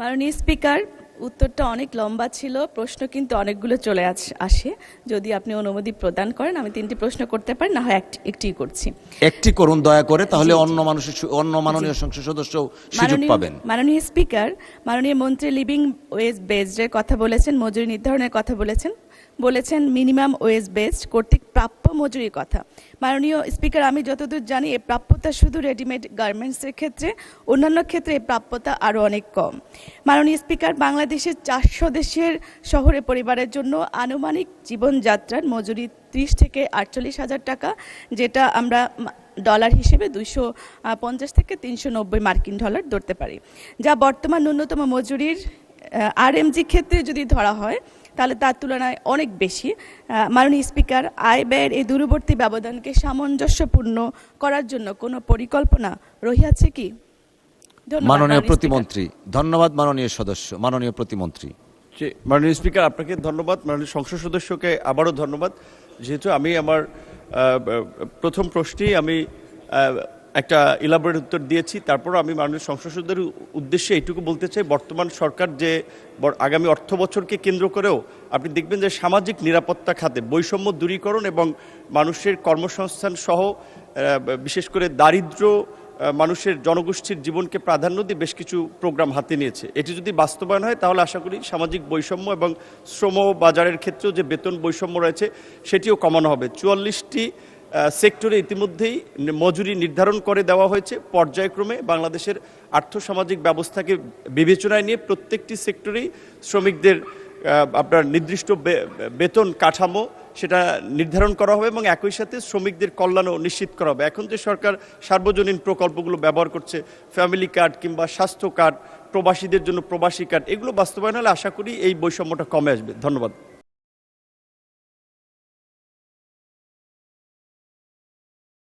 মাননীয় স্পিকার, উত্তরটা অনেক লম্বা ছিল, প্রশ্ন কিন্তু অনেকগুলো চলে আসে। যদি আপনি অনুমতি প্রদান করেন আমি 3টি প্রশ্ন করতে পারি, না হয় একটি করছি। একটি করুন দয়া করে, তাহলে জি, জি। অন্য মাননীয় সংসদ সদস্য সুযোগ পাবেন। মাননীয় স্পিকার, মাননীয় মন্ত্রী লিভিং ওয়েজ বেসডের কথা বলেছেন, মজুরি নির্ধারণের কথা বলেছেন মিনিমাম ওয়েজ বেসড কর্তৃক প্রাপ্য মজুরির কথা। মাননীয় স্পিকার, আমি যতদূর জানি এই প্রাপ্যতা শুধু রেডিমেড গার্মেন্টসের ক্ষেত্রে, অন্যান্য ক্ষেত্রে এই প্রাপ্যতা আরও অনেক কম। মাননীয় স্পিকার, বাংলাদেশের 400 দেশের শহরে পরিবারের জন্য আনুমানিক জীবনযাত্রার মজুরি 30 থেকে 48 হাজার টাকা, যেটা আমরা ডলার হিসেবে 250 থেকে 390 মার্কিন ডলার ধরতে পারি, যা বর্তমান ন্যূনতম মজুরির আরএমজি ক্ষেত্রে যদি ধরা হয় তাহলে তার তুলনায় অনেক বেশি। মাননীয় স্পিকার, আয় ব্যয়ের এই দূরবর্তী ব্যবধানকে সামঞ্জস্যপূর্ণ করার জন্য কোনো পরিকল্পনা রহিয়াছে কি? মাননীয় প্রতিমন্ত্রী। ধন্যবাদ মাননীয় সদস্য। মাননীয় প্রতিমন্ত্রী। মাননীয় স্পিকার, আপনাকে ধন্যবাদ। মাননীয় সংসদ সদস্যকে আবারও ধন্যবাদ। যেহেতু আমি আমার প্রথম প্রশ্নেই আমি একটা ইলাবোরেট উত্তর দিয়েছি, তারপর আমি মাননীয় সংসদ সদস্যদের উদ্দেশ্যে এইটুকু বলতে চাই, বর্তমান সরকার যে আগামী অর্থ বছরকে কেন্দ্র করেও আপনি দেখবেন যে সামাজিক নিরাপত্তা খাতে বৈষম্য দূরীকরণ এবং মানুষের কর্মসংস্থান সহ বিশেষ করে দারিদ্র মানুষের জনগোষ্ঠীর জীবনকে প্রাধান্য দিয়ে বেশ কিছু প্রোগ্রাম হাতে নিয়েছে। এটি যদি বাস্তবায়ন হয় তাহলে আশা করি সামাজিক বৈষম্য এবং শ্রম বাজারের ক্ষেত্রেও যে বেতন বৈষম্য রয়েছে সেটিও কমানো হবে। 44টি সেক্টরে ইতিমধ্যেই মজুরি নির্ধারণ করে দেওয়া হয়েছে। পর্যায়ক্রমে বাংলাদেশের আর্থসামাজিক ব্যবস্থাকে বিবেচনায় নিয়ে প্রত্যেকটি সেক্টরেই শ্রমিকদের আপনার নির্দিষ্ট বেতন কাঠামো সেটা নির্ধারণ করা হবে এবং একই সাথে শ্রমিকদের কল্যাণও নিশ্চিত করা হবে। এখন যে সরকার সার্বজনীন প্রকল্পগুলো ব্যবহার করছে, ফ্যামিলি কার্ড কিংবা স্বাস্থ্য কার্ড, প্রবাসীদের জন্য প্রবাসী কার্ড, এগুলো বাস্তবায়ন হলে আশা করি এই বৈষম্যটা কমে আসবে। ধন্যবাদ।